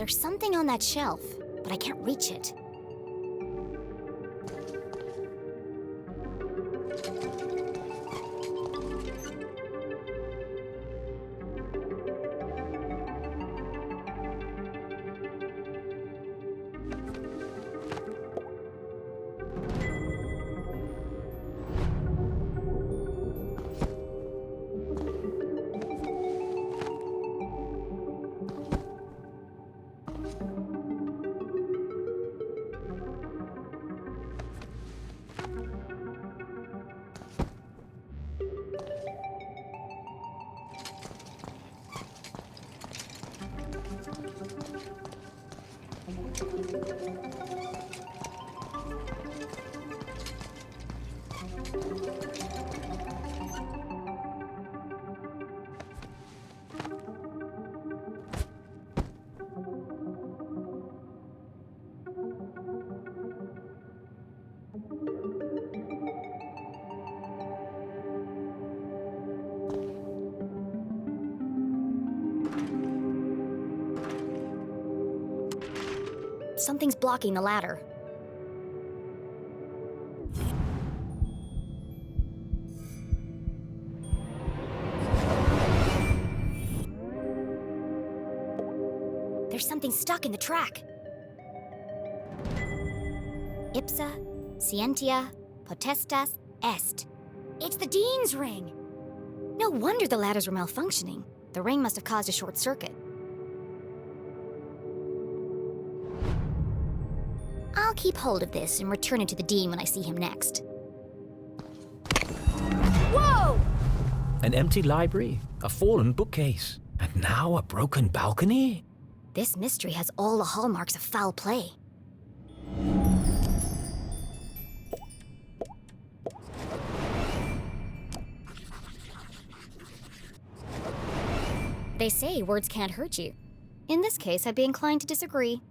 There's something on that shelf, but I can't reach it. Something's blocking the ladder. There's something stuck in the track. Ipsa, scientia, potestas, est. It's the Dean's ring! No wonder the ladders were malfunctioning. The ring must have caused a short circuit. I'll keep hold of this and return it to the Dean when I see him next. Whoa! An empty library, a fallen bookcase, and now a broken balcony? This mystery has all the hallmarks of foul play. They say words can't hurt you. In this case, I'd be inclined to disagree.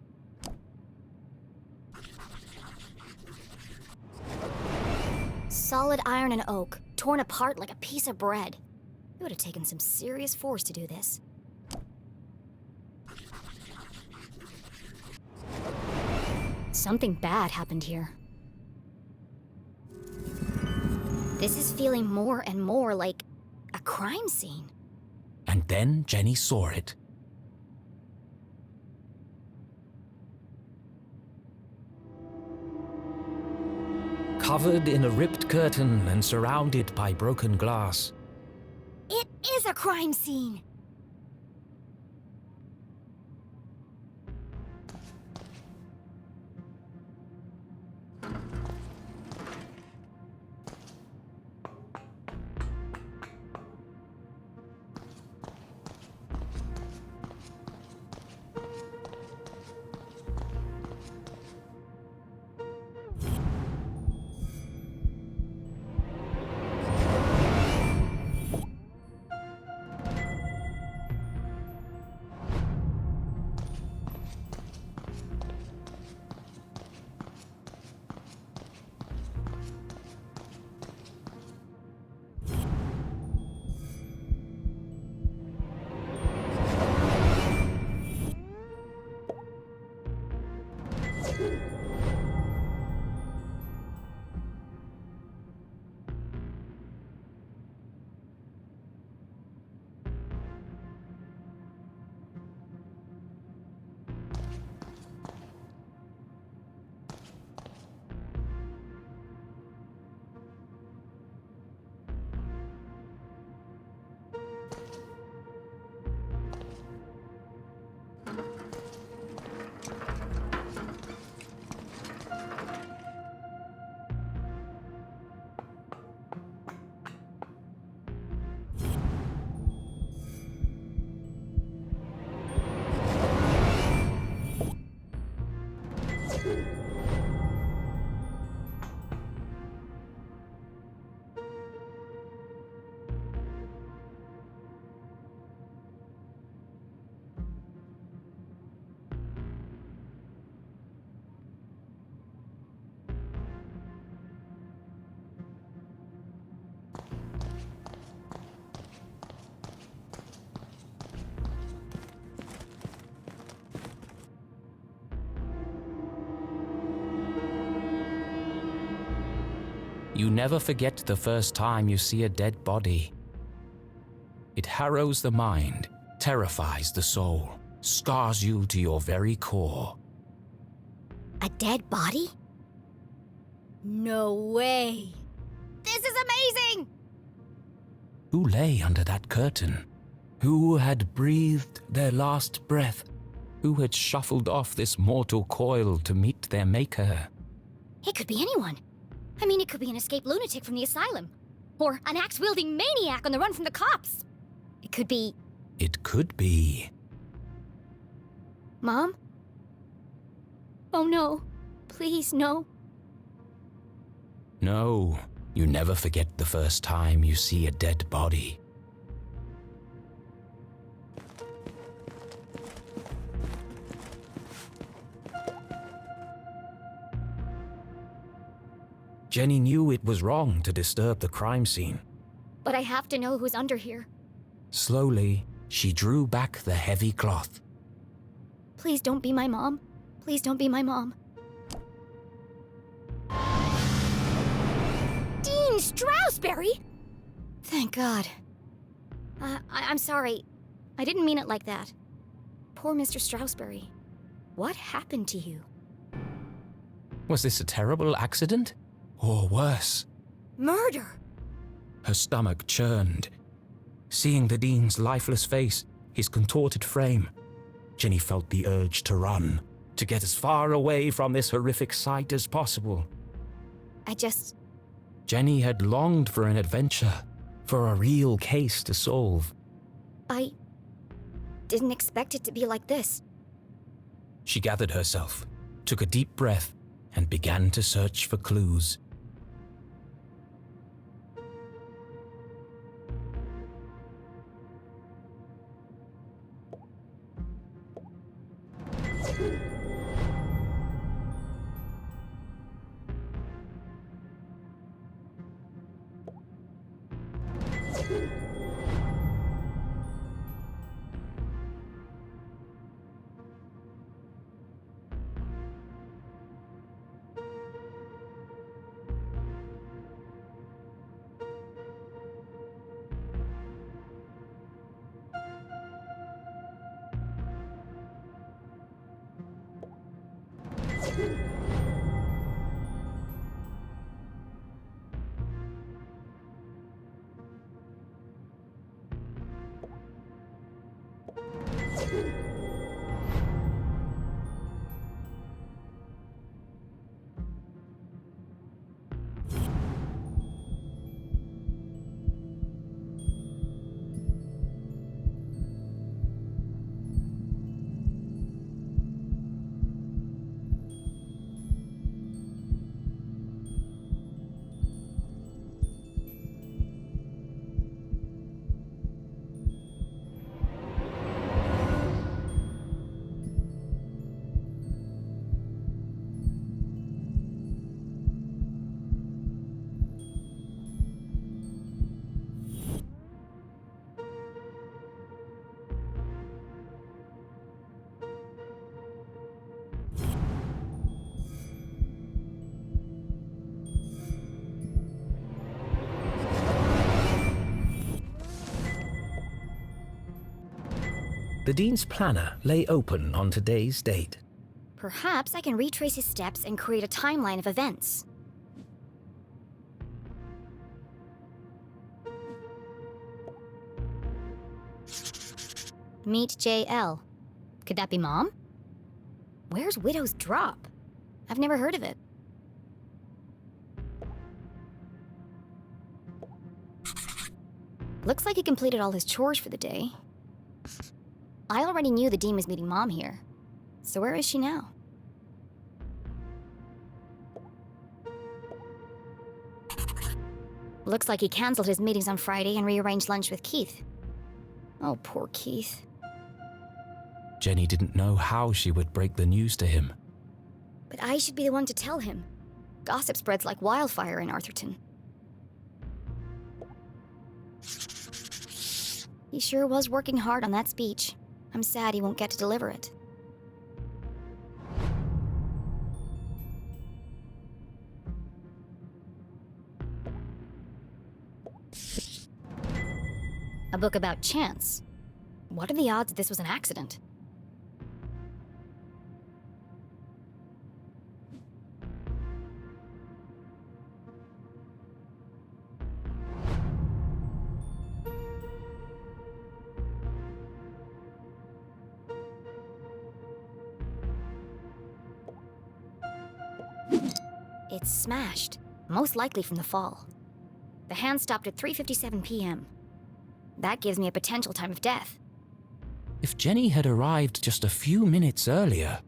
Solid iron and oak, torn apart like a piece of bread. It would have taken some serious force to do this. Something bad happened here. This is feeling more and more like a crime scene. And then Jenny saw it. Covered in a ripped curtain and surrounded by broken glass. It is a crime scene! You never forget the first time you see a dead body. It harrows the mind, terrifies the soul, scars you to your very core. A dead body? No way! This is amazing! Who lay under that curtain? Who had breathed their last breath? Who had shuffled off this mortal coil to meet their maker? It could be anyone. I mean, it could be an escaped lunatic from the asylum. Or an axe-wielding maniac on the run from the cops. It could be... It could be... Mom? Oh no. Please, no. No, you never forget the first time you see a dead body. Jenny knew it was wrong to disturb the crime scene. But I have to know who's under here. Slowly, she drew back the heavy cloth. Please don't be my mom. Please don't be my mom. Dean Stroudsbury? Thank God. I'm sorry. I didn't mean it like that. Poor Mr. Stroudsbury. What happened to you? Was this a terrible accident? Or worse? Murder! Her stomach churned. Seeing the Dean's lifeless face, his contorted frame, Jenny felt the urge to run, to get as far away from this horrific sight as possible. Jenny had longed for an adventure, for a real case to solve. I didn't expect it to be like this. She gathered herself, took a deep breath, and began to search for clues. The Dean's planner lay open on today's date. Perhaps I can retrace his steps and create a timeline of events. Meet JL. Could that be Mom? Where's Widow's Drop? I've never heard of it. Looks like he completed all his chores for the day. I already knew the Dean was meeting Mom here. So where is she now? Looks like he canceled his meetings on Friday and rearranged lunch with Keith. Oh, poor Keith. Jenny didn't know how she would break the news to him. But I should be the one to tell him. Gossip spreads like wildfire in Arthurton. He sure was working hard on that speech. I'm sad he won't get to deliver it. A book about chance. What are the odds this was an accident? It's smashed, most likely from the fall. The hand stopped at 3:57 p.m. That gives me a potential time of death. If Jenny had arrived just a few minutes earlier,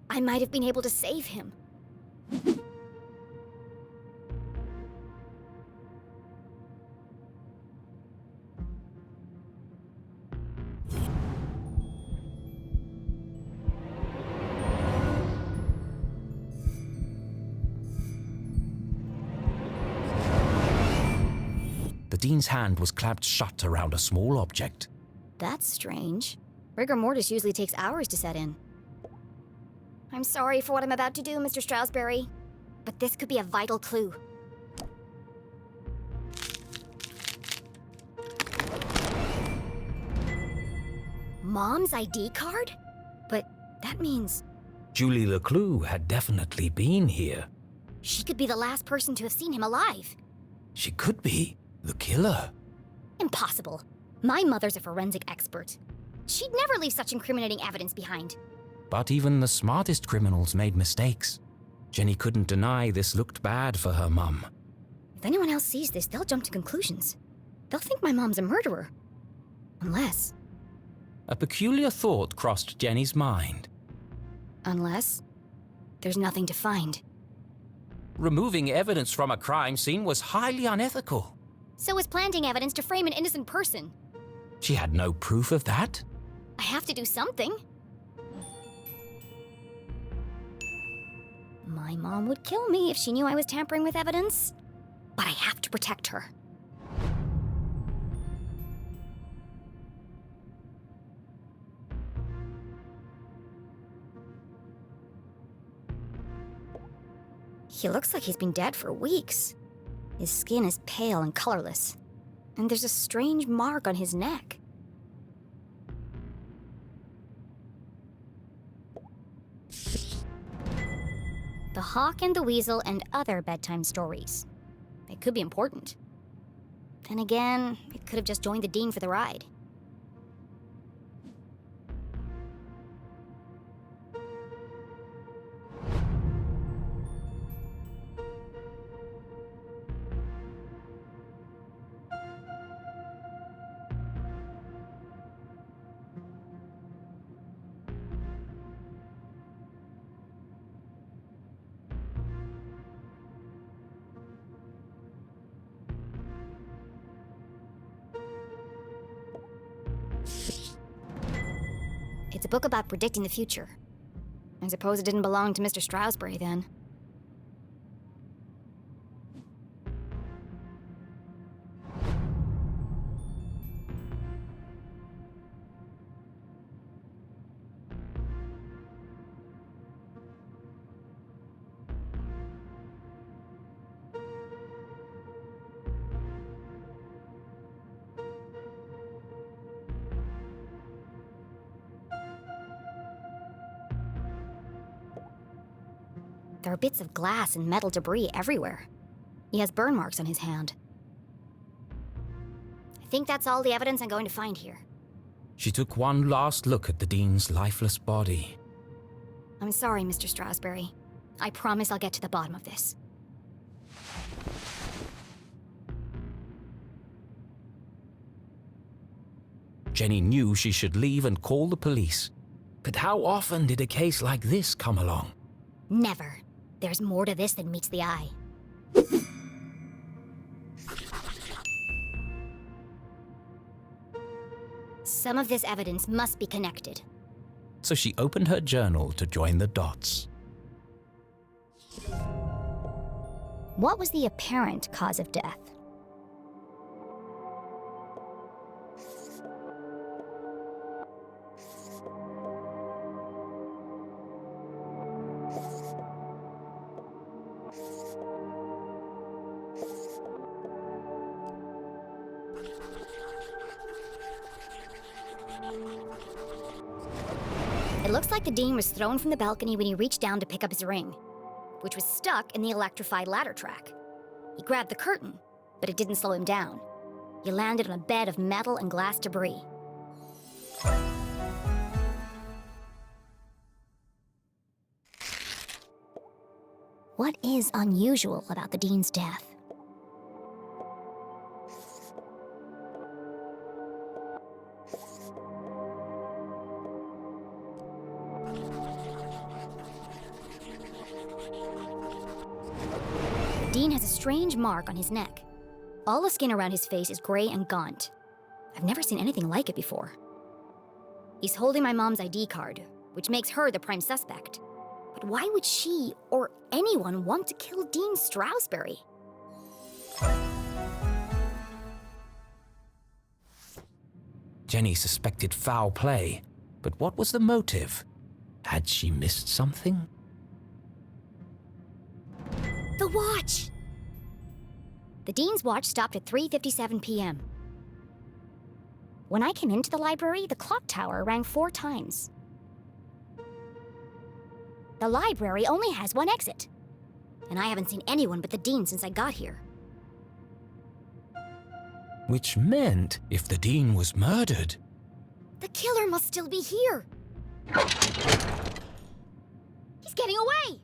I might have been able to save him. the Dean's hand was clamped shut around a small object. That's strange. Rigor mortis usually takes hours to set in. I'm sorry for what I'm about to do, Mr. Strasberry, but this could be a vital clue. Mom's ID card? But that means Julie LeClue had definitely been here. she could be the last person to have seen him alive. She could be the killer. Impossible. My mother's a forensic expert. She'd never leave such incriminating evidence behind. But even the smartest criminals made mistakes. Jenny couldn't deny this looked bad for her mum. If anyone else sees this, they'll jump to conclusions. They'll think my mom's a murderer. Unless A peculiar thought crossed Jenny's mind. there's nothing to find. Removing evidence from a crime scene was highly unethical. So is planting evidence to frame an innocent person. She had no proof of that. I have to do something. My mom would kill me if she knew I was tampering with evidence. But I have to protect her. He looks like he's been dead for weeks. His skin is pale and colorless. And there's a strange mark on his neck. The Hawk and the Weasel and other bedtime stories. It could be important. Then again, it could have just joined the Dean for the ride. It's a book about predicting the future. I suppose it didn't belong to Mr. Strasberry then. There are bits of glass and metal debris everywhere. He has burn marks on his hand. I think that's all the evidence I'm going to find here. She took one last look at the Dean's lifeless body. I'm sorry, Mr. Strasberry. I promise I'll get to the bottom of this. Jenny knew she should leave and call the police. But how often did a case like this come along? Never. There's more to this than meets the eye. Some of this evidence must be connected. So she opened her journal to join the dots. What was the apparent cause of death? It looks like the Dean was thrown from the balcony when he reached down to pick up his ring, which was stuck in the electrified ladder track. He grabbed the curtain, but it didn't slow him down. He landed on a bed of metal and glass debris. What is unusual about the Dean's death? The Dean has a strange mark on his neck. All the skin around his face is gray and gaunt. I've never seen anything like it before. He's holding my mom's ID card, which makes her the prime suspect. But why would she, or anyone, want to kill Dean Stroudsbury? Jenny suspected foul play, but what was the motive? Had she missed something? The watch! The Dean's watch stopped at 3:57 p.m. When I came into the library, the clock tower rang 4 times. The library only has one exit, and I haven't seen anyone but the Dean since I got here. Which meant, if the Dean was murdered... The killer must still be here! He's getting away!